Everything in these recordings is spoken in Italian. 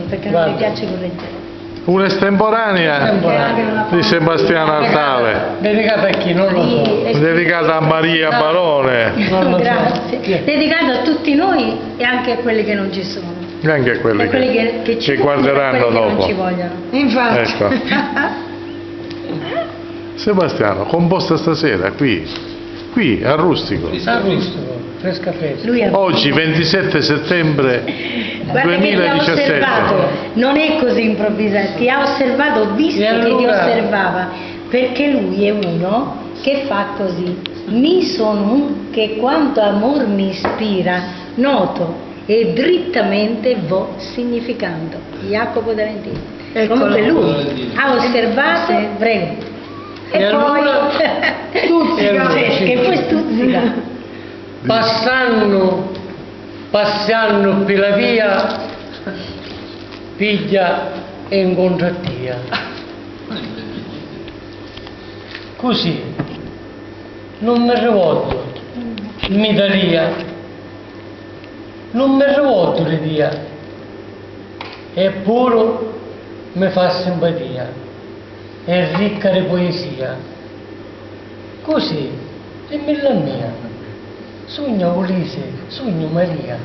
perché non mi piace correggere. Un'estemporanea di Sebastiano Altale, Dedicata a chi? Non lo so. dedicata a Maria Barone, Grazie. Dedicata a tutti noi e anche a quelli che non ci sono. e anche a quelli che ci che guarderanno quelli che dopo. non ci vogliono. Infatti. Ecco. Sebastiano, composta stasera qui a Rustico. San Rustico, fresca fresca. Lui ha... Oggi 27 settembre Guarda che ti ha 2017. osservato, non è così improvvisato, ti ha osservato, ho visto E che ti allora? osservava, perché lui è uno che fa così. Mi sono un che quanto amor mi ispira, noto e drittamente vo significando. Jacopo D'Aventino. Eccolo. Comunque lui ha osservato, prego. E, E poi allora? Stuzzica. che poi stuzzica. Passando per la via, piglia e incontra Dio. Così, non mi rivolgo, mi daria, non mi rivolgo di Dio, eppure mi fa simpatia, è ricca di poesia. Così, dimmi la mia. Sogno Ulisse, sogno Maria.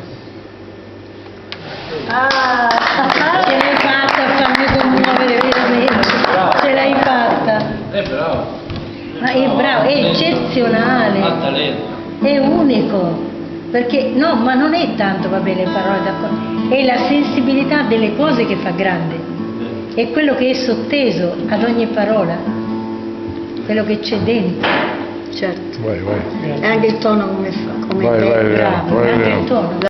Ce l'hai fatta a farmi commuovere veramente. Ce l'hai fatta. È bravo. Ma è bravo, è eccezionale. Ha talento. È unico. Perché no, ma non è tanto, va bene, parole d'accordo. È la sensibilità delle cose che fa grande. È quello che è sotteso ad ogni parola. Quello che c'è dentro. Certo. Vai. E anche il tono come fa, come Vai, te. vai, Bravo, vai, anche vai. il tono.